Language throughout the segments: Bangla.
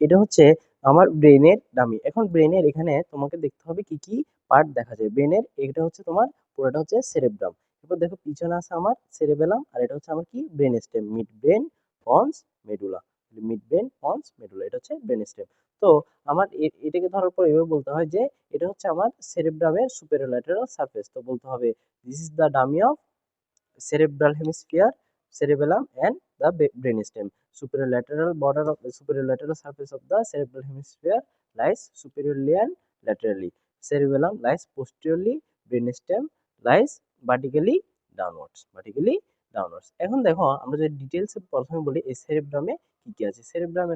এটা হচ্ছে আমার ব্রেনের ডামি। এখন ব্রেনের এখানে তোমাকে দেখতে হবে কি কি পার্ট দেখা যায়। ব্রেনের এটা হচ্ছে তোমার পুরোটা হচ্ছে সেরেব্রাম। এরপর দেখো পিছনে আছে আমার সেরেবেলাম, আর এটা হচ্ছে আমার কি brain stem, mid brain ponds medulla. Mid brain ponds medulla, এটা হচ্ছে ব্রেন স্টেম। তো আমার এটাকে ধরার পর এভাবে বলতে হয় যে এটা হচ্ছে আমার সেরেব্রামের সুপেরোল্যাটেরাল সারফেস। তো বলতে হবে this is the dummy of cerebral hemisphere, cerebellum, and the brainstem. Superolateral surface of the cerebral hemisphere lies superiorly and laterally. Cerebellum lies posteriorly. Brainstem lies vertically downwards. Vertically downwards. এখন দেখো আমরা যদি ডিটেইলসে প্রথমে বলি এই সেরেব্রামে কি কি আছে। সেরেব্রামে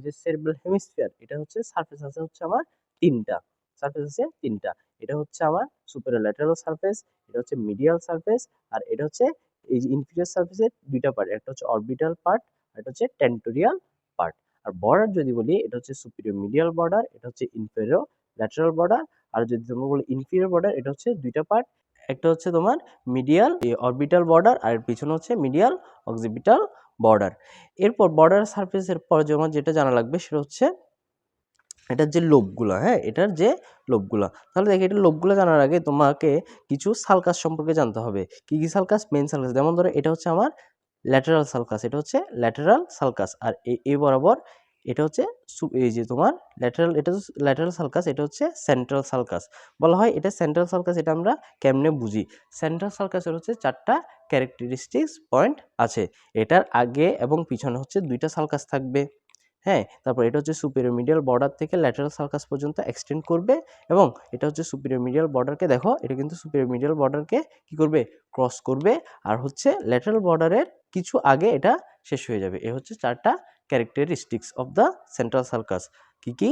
যে সেরেব্রাল হেমিস্ফিয়ার, এটা হচ্ছে সারফেস আছে হচ্ছে আমার তিনটা। সারফেস আছে তিনটা। এটা হচ্ছে আমার সুপেরোল্যাটেরাল সারফেস, এটা হচ্ছে মিডিয়াল সারফেস, আর এটা হচ্ছে এই যে ইনফিরিয়র সারফেসের দুইটা পার্ট, একটা হচ্ছে অরবিটাল পার্ট, আর এটা হচ্ছে টেন্টোরিয়াল পার্ট। আর বর্ডার যদি বলি এটা হচ্ছে সুপিরিয়র মিডিয়াল বর্ডার, এটা হচ্ছে ইনফেরিয়র ল্যাটারাল বর্ডার। আর যদি তোমরা বলি ইনফিরিয়র বর্ডার, এটা হচ্ছে দুইটা পার্ট, একটা হচ্ছে তোমার মিডিয়াল অরবিটাল বর্ডার, আর পিছনে হচ্ছে মিডিয়াল অক্সিপিটাল বর্ডার। এরপর বর্ডার সারফেসের পর যেটা জানা লাগবে সেটা হচ্ছে এটার যে লোবগুলো, হ্যাঁ, এটার যে লোবগুলো। তাহলে দেখো এটার লোবগুলো জানার আগে তোমাকে কিছু সালকাস সম্পর্কে জানতে হবে। কি কি সালকাস? Main sulcus. যেমন ধরো এটা হচ্ছে আমার ল্যাটেরাল সালকাস, এটা হচ্ছে ল্যাটেরাল সালকাস। আর এই বরাবর এটা হচ্ছে এই যে তোমার ল্যাটেরাল, এটা হচ্ছে ল্যাটেরাল সালকাস, এটা হচ্ছে সেন্ট্রাল সালকাস। বলা হয় এটা সেন্ট্রাল সালকাস। এটা আমরা কেমনে বুঝি? সেন্ট্রাল সালকাসের হচ্ছে চারটা ক্যারেক্টারিস্টিক্স পয়েন্ট আছে। এটার আগে এবং পিছনে হচ্ছে দুইটা সালকাস থাকবে, হ্যাঁ। তারপর এটা হচ্ছে সুপিরিয়র মিডিয়াল বর্ডার থেকে ল্যাটারাল সার্কাস পর্যন্ত এক্সটেন্ড করবে, এবং এটা হচ্ছে সুপিরিয়র মিডিয়াল বর্ডারকে, দেখো এটা কিন্তু সুপিরিয়র মিডিয়াল বর্ডারকে কি করবে? ক্রস করবে, আর হচ্ছে ল্যাটারাল বর্ডারের কিছু আগে এটা শেষ হয়ে যাবে। এ হচ্ছে চারটা characteristics of the central circus. কি কি?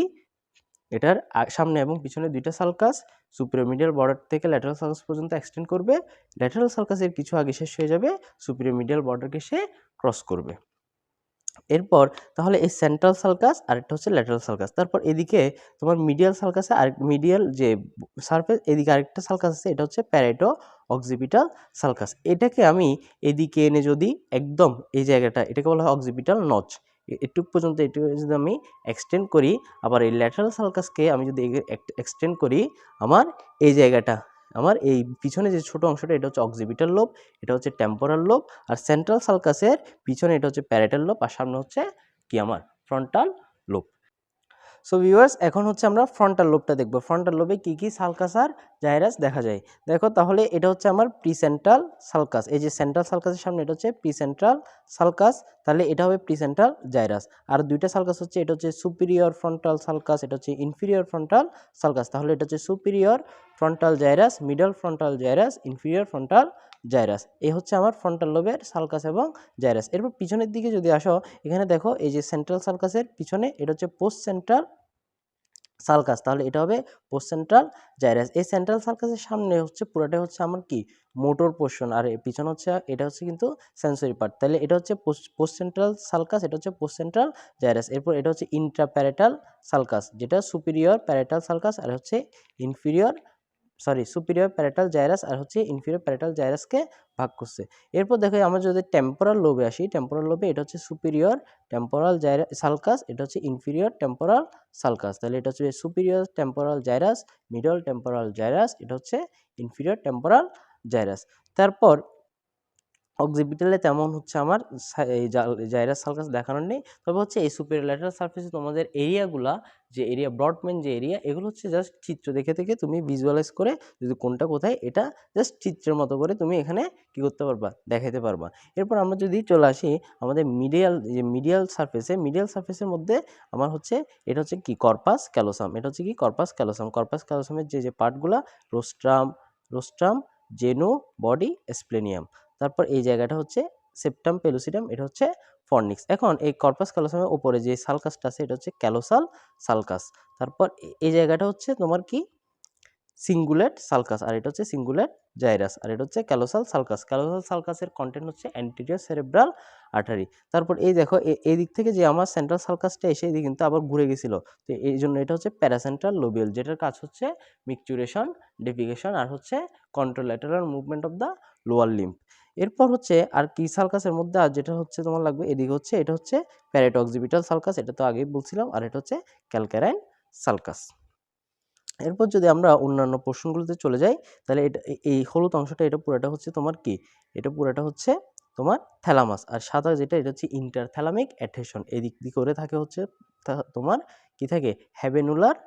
এটার সামনে এবং পিছনে দুইটা সার্কাস সুপিরিয়র মিডিয়াল বর্ডার থেকে ল্যাটারাল সার্কাস পর্যন্ত এক্সটেন্ড করবে, ল্যাটারাল সার্কাসের কিছু আগে শেষ হয়ে যাবে, সুপিরিয়র মিডিয়াল বর্ডারকে সে ক্রস করবে। এরপর তাহলে এই সেন্ট্রাল সালকাস আর একটা হচ্ছে ল্যাটারাল সালকাস। তারপর এদিকে তোমার মিডিয়াল সালকাসে আর মিডিয়াল যে সারফেস, এদিকে আরেকটা সালকাস আছে, এটা হচ্ছে প্যারেটো অক্সিপিটাল সালকাস। এটাকে আমি এদিকে এনে যদি একদম এই জায়গাটা, এটাকে বলা হয় অক্সিপিটাল নচ। এটুক পর্যন্ত এটুকু যদি আমি এক্সটেন্ড করি, আবার এই ল্যাটারাল সালকাসকে আমি যদি এক্সটেন্ড করি, আমার এই জায়গাটা, আমার এই পিছনে যে ছোট অংশটা, এটা হচ্ছে অক্সিপিটাল লোব, এটা হচ্ছে টেম্পোরাল লোব, আর সেন্ট্রাল সালকাসের পিছনে এটা হচ্ছে প্যারাইটাল লোব, আর সামনে হচ্ছে কি আমার ফ্রন্টাল লোব। সো ভিউয়ার্স, এখন হচ্ছে আমরা ফ্রন্টাল লোবটা দেখব। ফ্রন্টাল লোবে কি কি সালকাস আর জাইরাস দেখা যায়। দেখো তাহলে এটা হচ্ছে আমার প্রিসেন্ট্রাল সালকাস। এই যে সেন্ট্রাল সালকাসের সামনে এটা হচ্ছে প্রিসেন্ট্রাল সালকাস, তাহলে এটা হবে প্রিসেন্ট্রাল জাইরাস। আর দুইটা সালকাস হচ্ছে, এটা হচ্ছে সুপিরিয়র ফ্রন্টাল সালকাস, এটা হচ্ছে ইনফিরিয়র ফ্রন্টাল সালকাস। তাহলে এটা হচ্ছে superior frontal gyrus, middle frontal gyrus, inferior frontal gyrus. এই হচ্ছে আমার ফ্রন্টাল লোবের সালকাস এবং জাইরাস। এরপর পিছনের দিকে যদি আসো, এখানে দেখো এই যে সেন্ট্রাল সালকাসের পিছনে এটা হচ্ছে পোস্ট সেন্ট্রাল সালকাস, তাহলে এটা হবে পোস্ট সেন্ট্রাল জাইরাস। এই সেন্ট্রাল সালকাসের সামনে হচ্ছে পুরোটা হচ্ছে আমার কি মোটর পোর্শন, আর পিছনে হচ্ছে এটা হচ্ছে কিন্তু সেন্সরি পার্ট। তাহলে এটা হচ্ছে পোস্ট সেন্ট্রাল সালকাস, এটা হচ্ছে পোস্ট সেন্ট্রাল জাইরাস। এরপর এটা হচ্ছে ইন্ট্রাপ্যারেটাল সালকাস, যেটা সুপিরিয়র প্যারেটাল সালকাস, আর হচ্ছে ইনফিরিয়র সুপিরিয়র প্যারেটাল জাইরাস, আর হচ্ছে ইনফিরিয়র প্যারেটাল জাইরাসকে ভাগ করছে। এরপর দেখো আমরা যদি টেম্পোরাল লোবে আসি, টেম্পোরাল লোবে এটা হচ্ছে সুপিরিয়র টেম্পোরাল সালকাস, এটা হচ্ছে ইনফিরিয়র টেম্পোরাল সালকাস। তাহলে এটা হচ্ছে superior temporal gyrus, middle temporal gyrus, এটা হচ্ছে ইনফিরিয়র টেম্পোরাল জাইরাস। তারপর অক্সিপিটালে তেমন হচ্ছে আমার এই জাইরাস সালকাস দেখানোর নেই, তবে হচ্ছে এই সুপিরিয়র ল্যাটারাল সারফেসে তোমাদের এরিয়াগুলা, যে এরিয়া ব্রডম্যান যে এরিয়া, এগুলো হচ্ছে জাস্ট চিত্র দেখে থেকে তুমি ভিজুয়ালাইজ করে যদি কোনটা কোথায়, এটা জাস্ট চিত্রের মতো করে তুমি এখানে কি করতে পারবা, দেখাইতে পারবা। এরপর আমরা যদি চলে আসি আমাদের মিডিয়াল সারফেসের মধ্যে আমার হচ্ছে এটা হচ্ছে কি কর্পাস ক্যালোসাম, এটা হচ্ছে কি কর্পাস ক্যালোসাম। কর্পাস ক্যালোসামের যে পার্টগুলা, রোস্ট্রাম, জেনু, বডি, স্প্লেনিয়াম। তারপর এই জায়গাটা হচ্ছে সেপ্টাম পেলুসিডাম, এটা হচ্ছে ফর্নিক্স। এখন এই কর্পাস ক্যালোসামের উপরে যে সালকাসটা আছে, এটা হচ্ছে ক্যালোসাল সালকাস। তারপর এই জায়গাটা হচ্ছে তোমার কি সিঙ্গুলেট সালকাস, আর এটা হচ্ছে সিঙ্গুলেট জাইরাস, আর এটা হচ্ছে ক্যালোসাল সালকাস। ক্যালোসাল সালকাসের কন্টেন্ট হচ্ছে অ্যান্টেরিয়র সেরেব্রাল আর্টারি। তারপর এই দেখো এই দিক থেকে যে আমার সেন্ট্রাল সালকাসটা এসে এদিকে কিন্তু আবার ঘুরে গেছিল, তো এই জন্য এটা হচ্ছে প্যারাসেন্ট্রাল লোবিয়াল, যেটার কাজ হচ্ছে মিকচুরেশন, ডেফিকেশন, আর হচ্ছে contralateral movement of the lower limb. এরপর হচ্ছে আর কি সালকাসের মধ্যে আর যেটা হচ্ছে তোমার লাগবে এদিকে হচ্ছে এটা হচ্ছে প্যারেটোক্সিপিটাল সালকাস, এটা তো আগেই বলছিলাম, আর এটা হচ্ছে ক্যালক্যারাইন সালকাস। এরপর যদি আমরা অন্যান্য পোর্শনগুলোতে চলে যাই, তাহলে এটা এই হলুদ অংশটা এটা পুরোটা হচ্ছে তোমার কি, এটা পুরোটা হচ্ছে তোমার থ্যালামাস, আর সাদা যেটা এটা হচ্ছে ইন্টারথ্যালামিক অ্যাডহেশন। এদিক দিয়ে করে থাকে হচ্ছে তোমার কি থাকে, হ্যাভেনুলার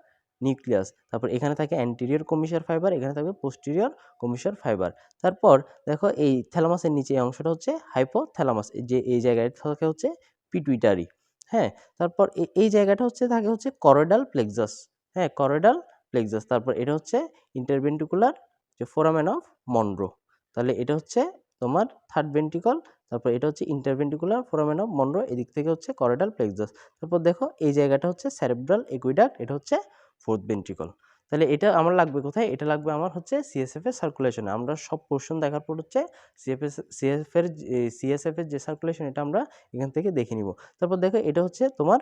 নিউক্লিয়াস। তারপর এখানে থাকে অ্যান্টেরিয়র কমিশার ফাইবার, এখানে থাকবে পোস্টেরিয়র কমিশার ফাইবার। তারপর দেখো এই থ্যালামাসের নিচে এই অংশটা হচ্ছে হাইপোথ্যালামাস, যে এই জায়গায় থাকে হচ্ছে পিটুইটারি। হ্যাঁ, তারপর এই জায়গাটা হচ্ছে থাকে হচ্ছে করোইডাল প্লেক্সাস। হ্যাঁ, করোইডাল প্লেক্সাস। তারপর এটা হচ্ছে ইন্টারভেন্ট্রিকুলার যে ফোরামেন অফ মনরো, তাহলে এটা হচ্ছে তোমার থার্ড ভেন্ট্রিকল। তারপর এটা হচ্ছে ইন্টারভেন্ট্রিকুলার ফোরামেন অফ মনরো, এদিক থেকে হচ্ছে করোইডাল প্লেক্সাস। তারপর দেখো এই জায়গাটা হচ্ছে সেরেব্রাল একুইডাক্ট, এটা হচ্ছে ফোর্থ ভেন্ট্রিকল। তাহলে এটা আমার লাগবে কোথায়, এটা লাগবে আমার হচ্ছে সিএসএফ এর সার্কুলেশনে। আমরা সব পোর্শন দেখার পর হচ্ছে সিএসএফ এর যে সার্কুলেশন এটা আমরা এখান থেকে দেখে নিব। তারপর দেখো এটা হচ্ছে তোমার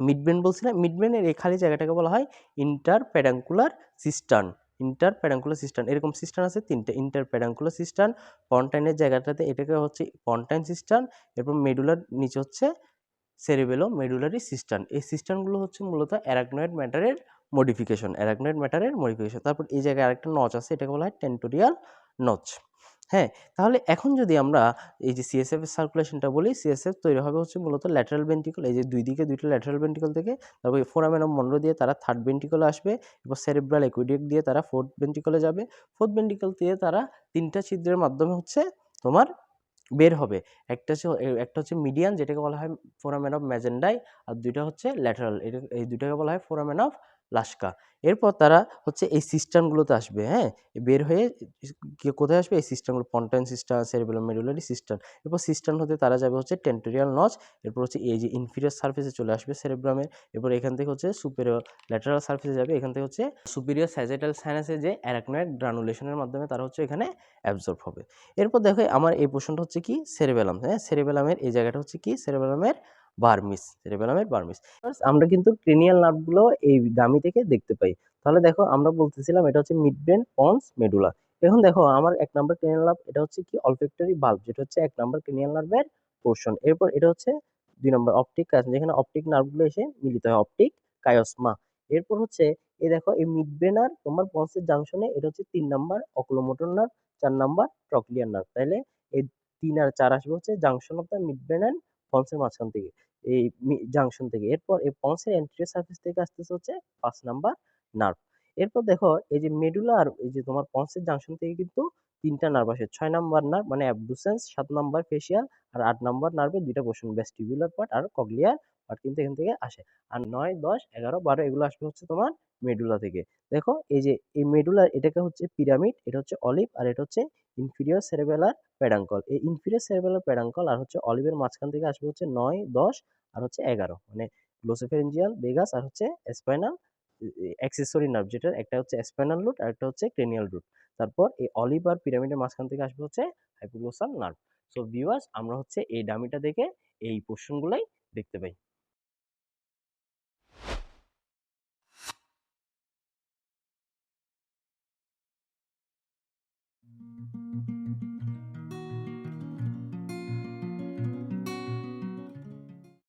মিডব্রেন বলছিলাম, মিডব্রেনের এই খালি জায়গাটাকে বলা হয় ইন্টারপ্যাডাঙ্কুলার সিস্টার্ন। ইন্টারপ্যাডাঙ্কুলার সিস্টার্ন, এরকম সিস্টার্ন আছে তিনটে, ইন্টারপ্যাডাঙ্কুলার সিস্টার্ন, পন্টাইনের জায়গাটাতে এটাকে হচ্ছে পন্টাইন সিস্টার্ন, এরপর মেডুলার নিচে হচ্ছে সেরিবেলো মেডুলারি সিস্টার্ন। এই সিস্টার্নগুলো হচ্ছে মূলত অ্যারাকনয়েড ম্যাটারের মডিফিকেশন, অ্যারাকনয়েড ম্যাটারের মডিফিকেশন। তারপর এই জায়গায় আরেকটা নচ আছে, এটাকে বলা হয় টেন্টোরিয়াল নচ। হ্যাঁ, তাহলে এখন যদি আমরা এই যে সিএসএফ এর সার্কুলেশনটা বলি, সিএসএফ তৈরি হবে হচ্ছে মূলত ল্যাটারাল ভেন্ট্রিকল, এই যে দুই দিকে দুইটা ল্যাটারাল ভেন্ট্রিকল থেকে, তারপর ফোরামেন অফ মনরো দিয়ে তারা থার্ড ভেন্ট্রিকলে আসবে, এরপর সেরেব্রাল একুইডাক্ট দিয়ে তারা ফোর্থ ভেন্ট্রিকলে যাবে, ফোর্থ ভেন্ট্রিকল দিয়ে তারা তিনটা ছিদ্রের মাধ্যমে হচ্ছে তোমার বের হবে। একটা হচ্ছে মিডিয়ান, যেটাকে বলা হয় ফোরামেন অফ ম্যাজেন্ডাই, আর দুইটা হচ্ছে ল্যাটারাল, এই দুইটাকে বলা হয় ফোরামেন অফ লাস্কা। এরপর তারা হচ্ছে এই সিস্টামগুলোতে আসবে। হ্যাঁ, বের হয়ে কোথায় আসবে, এই সিস্টামগুলো pontine system, cerebellum medullary system. এরপর সিস্টাম হতে তারা যাবে হচ্ছে টেন্টোরিয়াল নচ, এরপর হচ্ছে এই যে ইনফিরিয়র সার্ফেসে চলে আসবে সেরেব্রামের, এরপর এখান থেকে হচ্ছে সুপেরিয়র ল্যাটারাল সার্ফেসে যাবে, এখান থেকে হচ্ছে সুপিরিয়র স্যাজিটাল সাইনাসে যে অ্যারাকনয়েড গ্রানুলেশনের মাধ্যমে তারা হচ্ছে এখানে অ্যাবজর্ব হবে। এরপর দেখো আমার এই পোর্শনটা হচ্ছে কি সেরেবেলাম। হ্যাঁ, সেরেবেলামের এই জায়গাটা হচ্ছে কি সেরেবেলামের বার্মিস, সেরেবেলামের বার্মিস। আমরা কিন্তু ক্রেনিয়াল নার্ভগুলো এই ডামি থেকে দেখতে পাই। তাহলে দেখো আমরা বলতেছিলাম এটা হচ্ছে মিডব্রেন, পন্স, মেডুলা। এখন দেখো আমার 1 নাম্বার ক্রেনিয়াল নার্ভ, এটা হচ্ছে কি অলফ্যাক্টরি বাল্ব, যেটা হচ্ছে 1 নাম্বার ক্রেনিয়াল নার্ভের পোর্শন। এরপর এটা হচ্ছে 2 নাম্বার অপটিক কাইস, যেখানে অপটিক নার্ভগুলো এসে মিলিত হয়, অপটিক কায়োসমা। এরপর হচ্ছে এই দেখো এই মিডব্রেন আর তোমার পন্সের জাংশনে এটা হচ্ছে 3 number oculomotor nerve, 4 number trochlear nerve. তাহলে এই 3 আর 4 আসবে হচ্ছে junction of the midbrain and পন্সের মাঝখান থেকে, এই জাংশন থেকে। এরপর এই পন্সের অ্যান্টেরিয়র সারফেস থেকে আসতেছে হচ্ছে 5 নাম্বার নার্ভ। এরপর দেখো এই যে মেডুলা আর এই যে তোমার পন্সের জাংশন থেকে কিন্তু 3টা নার্ভ আসে, 6 নাম্বার নার্ভ মানে অ্যাবডুসেন্স, 7 নাম্বার ফেসিয়াল, আর 8 নাম্বার নার্ভে 2টা পোর্শন, ভেস্টিবুলার পার্ট আর কগলিয়ার পার্ট কিন্তু এখান থেকে আসে। আর 9, 10, 11, 12 এগুলো আসবে হচ্ছে তোমার মেডুলা থেকে। দেখো এই যে এই মেডুলার এটাকে হচ্ছে পিরামিড, এটা হচ্ছে অলিভ, আর এটা হচ্ছে ইনফিরিয়র সেরেবেলার প্যাডাঙ্কল। এই ইনফিরিয়র সেরেবেলার প্যাডাঙ্কল আর হচ্ছে অলিভের মাঝখান থেকে আসবে হচ্ছে 9, 10 আর হচ্ছে 11, মানে গ্লোসোফেরেঞ্জিয়াল ভেগাস আর হচ্ছে স্পাইনাল অ্যাক্সেসরি নার্ভ, যেটার একটা হচ্ছে স্পাইনাল রুট আর একটা হচ্ছে ক্রেনিয়াল রুট। তারপর এই অলিভ আর পিরামিডের মাঝখান থেকে আসবে হচ্ছে হাইপোগ্লোসাল নার্ভ। সো ভিউয়ার্স, আমরা হচ্ছে এই ডামিটা দেখে এই পোর্শনগুলাই দেখতে পাই।